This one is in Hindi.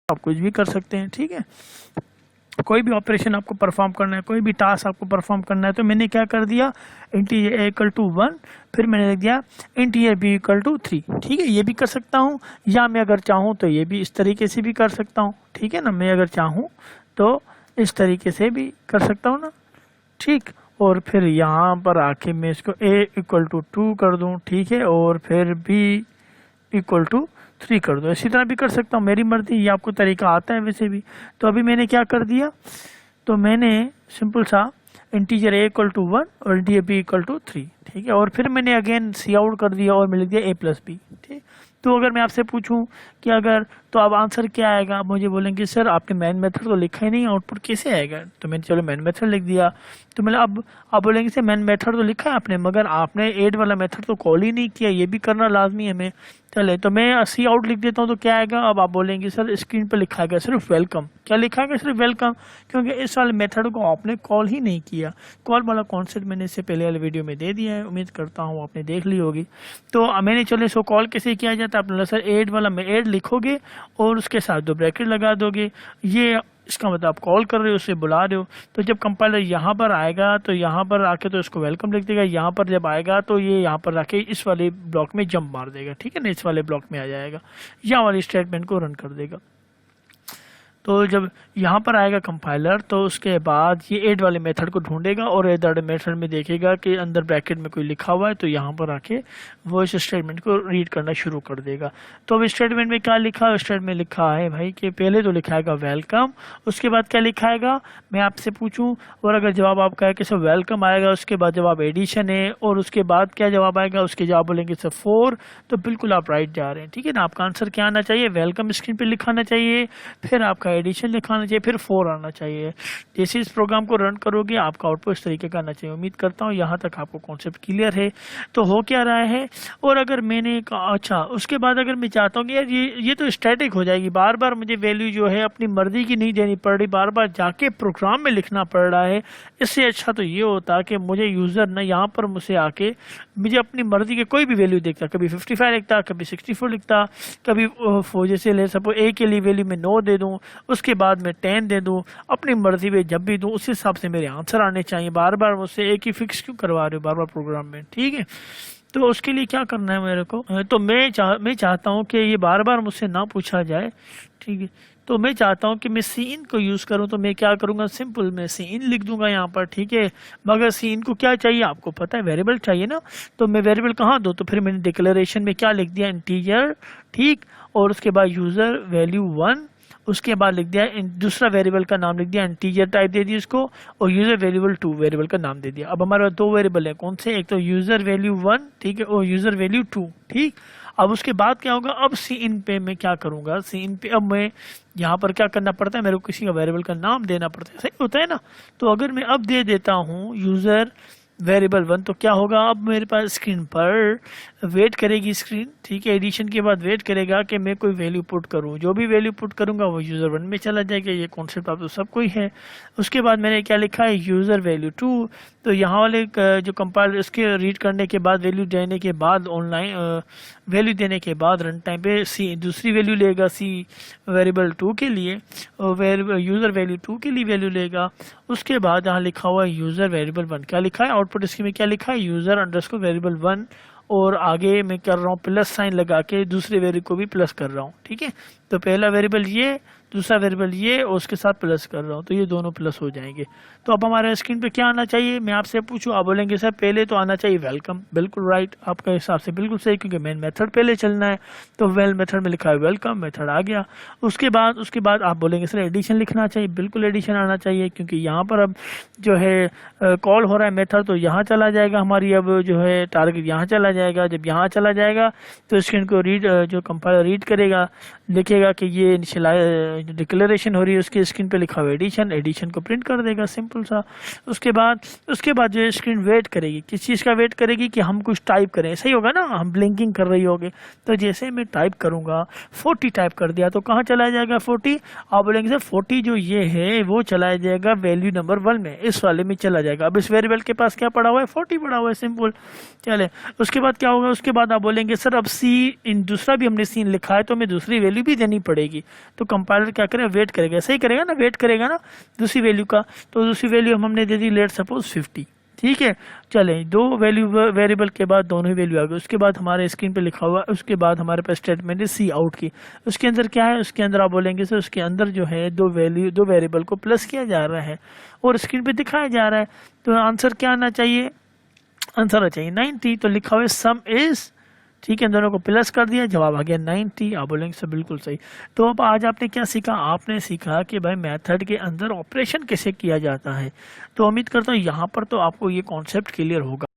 आप कुछ भी कर सकते हैं, ठीक है। कोई भी ऑपरेशन आपको परफॉर्म करना है, कोई भी टास्क आपको परफॉर्म करना है, तो मैंने क्या कर दिया, इंटीजर a इक्वल टू 1, फिर मैंने लिख दिया इंटीजर b इक्वल टू 3, ठीक है। ये भी कर सकता हूँ, या मैं अगर चाहूँ तो ये भी इस तरीके से भी कर सकता हूँ, ठीक है ना। मैं अगर चाहूँ तो इस तरीके से भी कर सकता हूँ ना, ठीक। और फिर यहाँ पर आके मैं इसको a इक्वल टू 2 कर दूँ, ठीक है, और फिर b इक्वल टू 3 कर दो। इसी तरह भी कर सकता हूँ, मेरी मर्जी, ये आपको तरीका आता है वैसे भी। तो अभी मैंने क्या कर दिया, तो मैंने सिंपल सा इंटीजर a इक्वल टू 1 और इंटीजर b इक्वल टू 3, ठीक है। और फिर मैंने अगेन सी आउट कर दिया और मैं लिख दिया a प्लस बी, ठीक। तो अगर मैं आपसे पूछूं कि अगर, तो अब आंसर क्या आएगा, आप मुझे बोलेंगे सर आपने मैन मेथड तो लिखा ही नहीं, आउटपुट कैसे आएगा। तो मैंने चलो मैन मेथड लिख दिया। तो मतलब अब आप बोलेंगे सर मैन मेथड तो लिखा है आपने, मगर आपने ऐड वाला मेथड तो कॉल ही नहीं किया, ये भी करना लाजमी है हमें। चले तो मैं सी आउट लिख देता हूँ, तो क्या आएगा, अब आप बोलेंगे सर स्क्रीन पर लिखा गया सिर्फ वेलकम। क्या लिखा गया, सिर्फ वेलकम, क्योंकि इस वाले मेथड को आपने कॉल ही नहीं किया। कॉल वाला कॉन्सेप्ट मैंने इससे पहले वाले वीडियो में दे दिया है, उम्मीद करता हूँ आपने देख ली होगी। तो मैंने चले इसको कॉल कैसे किया जाता है, आप सर ऐड वाला में ऐड लिखोगे और उसके साथ 2 ब्रैकेट लगा दोगे, ये इसका मतलब आप कॉल कर रहे हो, उसे बुला रहे हो। तो जब कंपाइलर यहाँ पर आएगा तो यहाँ पर आके तो इसको वेलकम लिख देगा, यहाँ पर जब आएगा तो ये यहाँ पर आके इस वाले ब्लॉक में जंप मार देगा, ठीक है ना, इस वाले ब्लॉक में आ जाएगा, यहाँ वाली स्टेटमेंट को रन कर देगा। तो जब यहाँ पर आएगा कंपाइलर तो उसके बाद ये ऐड वाले मेथड को ढूंढेगा और ऐड वाले मेथड में देखेगा कि अंदर ब्रैकेट में कोई लिखा हुआ है, तो यहाँ पर आके वो इस स्टेटमेंट को रीड करना शुरू कर देगा। तो अब स्टेटमेंट में क्या लिखा है, स्टेटमेंट में लिखा है भाई कि पहले तो लिखाएगा वेलकम, उसके बाद क्या लिखाएगा, मैं आपसे पूछूं और अगर जवाब आपका है कि सर वेलकम आएगा, उसके बाद जवाब एडिशन है, और उसके बाद क्या जवाब आएगा, उसके जवाब बोलेंगे सर 4, तो बिल्कुल आप राइट जा रहे हैं, ठीक है ना। आपका आंसर क्या आना चाहिए, वेलकम स्क्रीन पर लिखाना चाहिए, फिर आपका एडिशन लिखाना चाहिए, फिर 4 आना चाहिए। जैसे इस प्रोग्राम को रन करोगे आपका आउटपुट इस तरीके का आना चाहिए। उम्मीद करता हूँ यहाँ तक आपको कॉन्सेप्ट क्लियर है। तो हो क्या रहा है, और अगर मैंने कहा अच्छा, उसके बाद अगर मैं चाहता हूँ कि यार ये तो स्टैटिक हो जाएगी, बार बार मुझे वैल्यू जो है अपनी मर्जी की नहीं देनी पड़ रही, बार बार जाके प्रोग्राम में लिखना पड़ रहा है। इससे अच्छा तो ये होता कि मुझे यूज़र ना यहाँ पर मुझसे आके मुझे अपनी मर्जी के कोई भी वैल्यू देखता, कभी 55 लिखता, कभी 64 लिखता, कभी जैसे ले सपोज ए के लिए वैल्यू में 9 दे दूँ, उसके बाद मैं 10 दे दूं, अपनी मर्जी पे जब भी दूं उस हिसाब से मेरे आंसर आने चाहिए। बार बार मुझसे एक ही फिक्स क्यों करवा रहे हो बार बार प्रोग्राम में, ठीक है। तो उसके लिए क्या करना है मेरे को, तो मैं चाहता हूं कि ये बार बार मुझसे ना पूछा जाए, ठीक है। तो मैं चाहता हूं कि मैं सीन को यूज़ करूं, तो मैं क्या करूंगा, सिंपल मैं सीन लिख दूंगा यहाँ पर, ठीक है। मगर सीन को क्या चाहिए आपको पता है, वेरिएबल चाहिए ना। तो मैं वेरिएबल कहाँ दूँ, तो फिर मैंने डिक्लेरेशन में क्या लिख दिया, इंटीजर, ठीक, और उसके बाद यूज़र वैल्यू 1, उसके बाद लिख दिया दूसरा वेरिएबल का नाम लिख दिया, इंटीजर टाइप दे दिया इसको, और यूजर वेरिएबल 2 वेरिएबल का नाम दे दिया। अब हमारे पास 2 वेरिएबल है, कौन से, एक तो यूजर वैल्यू 1, ठीक है, और यूजर वैल्यू 2, ठीक। अब उसके बाद क्या होगा, अब सी इन पे मैं क्या करूंगा, सी इन पे अब मैं यहाँ पर क्या करना पड़ता है, मेरे को किसी का वेरिएबल का नाम देना पड़ता है, सही होता है ना। तो अगर मैं अब दे देता हूँ यूजर वेरिएबल 1, तो क्या होगा, अब मेरे पास स्क्रीन पर वेट करेगी स्क्रीन, ठीक है। एडिशन के बाद वेट करेगा कि मैं कोई वैल्यू पुट करूं, जो भी वैल्यू पुट करूंगा वो यूज़र 1 में चला जाएगा। ये कॉन्सेप्ट आप तो सबको ही है। उसके बाद मैंने क्या लिखा है, यूज़र वैल्यू 2, तो यहाँ वाले जो कंपाइलर इसके रीड करने के बाद वैल्यू देने के बाद ऑनलाइन वैल्यू देने के बाद रन टाइम पे सी दूसरी वैल्यू लेगा, सी वेरिएबल 2 के लिए, और यूज़र वैल्यू 2 के लिए वैल्यू लेगा। उसके बाद यहाँ लिखा हुआ है यूज़र वेरिएबल 1, क्या लिखा है आउटपुट इसके में, क्या लिखा है, यूज़र अंडरस्कोर वेरिएबल 1, और आगे मैं कर रहा हूँ प्लस साइन लगा के दूसरे वेरिएबल को भी प्लस कर रहा हूँ, ठीक है। तो पहला वेरिएबल ये, दूसरा वेरिएबल ये, और उसके साथ प्लस कर रहा हूँ, तो ये दोनों प्लस हो जाएंगे। तो अब हमारे स्क्रीन पे क्या आना चाहिए, मैं आपसे पूछूं, आप बोलेंगे सर पहले तो आना चाहिए वेलकम, बिल्कुल राइट, आपका हिसाब से बिल्कुल सही, क्योंकि मेन मेथड पहले चलना है। तो वेल मेथड में लिखा है वेलकम, मेथड आ गया। उसके बाद आप बोलेंगे सर एडिशन लिखना चाहिए, बिल्कुल एडिशन आना चाहिए, क्योंकि यहाँ पर अब जो है कॉल हो रहा है मेथड, तो यहाँ चला जाएगा हमारी, अब जो है टारगेट यहाँ चला जाएगा। जब यहाँ चला जाएगा तो स्क्रीन को रीड जो कंपाइलर रीड करेगा, लिखेगा कि ये डिक्लेरेशन हो रही है, उसकी स्क्रीन पे लिखा हुआ एडिशन, एडिशन को प्रिंट कर देगा, सिंपल सा। उसके बाद जो स्क्रीन वेट करेगी, किस चीज़ का वेट करेगी, कि हम कुछ टाइप करें, सही होगा ना, हम ब्लिंकिंग कर रही होगी। तो जैसे मैं टाइप करूंगा 40 टाइप कर दिया, तो कहाँ चला जाएगा 40, आप बोलेंगे सर 40 जो ये है वो चला जाएगा वैल्यू नंबर 1 में, इस वाले में चला जाएगा। अब इस वेरिएबल के पास क्या पड़ा हुआ है, 40 पड़ा हुआ है, सिंपल। चले उसके बाद क्या होगा, उसके बाद आप बोलेंगे सर अब सी इन दूसरा भी हमने सीन लिखा है, तो हमें दूसरी वैल्यू भी देनी पड़ेगी। तो कंपाइलर कंपाइलर क्या करेगा, वेट करेगा, सही करेगा ना, वेट करेगा ना दूसरी वैल्यू का। तो दूसरी वैल्यू हमने दे दी लेट सपोज 50, ठीक है। चले, दो वैल्यू वेरिएबल के बाद दोनों ही वैल्यू आ गई। उसके बाद हमारे स्क्रीन पे लिखा हुआ, उसके बाद हमारे पास स्टेटमेंट है सी आउट की। उसके अंदर क्या है, उसके अंदर आप बोलेंगे सर उसके अंदर जो है दो वेरिएबल को प्लस किया जा रहा है और स्क्रीन पे दिखाया जा रहा है। तो आंसर क्या आना चाहिए, आंसर आ चाहिए 90। तो लिखा हुआ है सम इज, ठीक है, दोनों को प्लस कर दिया, जवाब आ गया 90। आप बोलेंगे सर बिल्कुल सही। तो अब आज आपने क्या सीखा, आपने सीखा कि भाई मेथड के अंदर ऑपरेशन कैसे किया जाता है। तो उम्मीद करता हूँ यहाँ पर तो आपको ये कॉन्सेप्ट क्लियर होगा।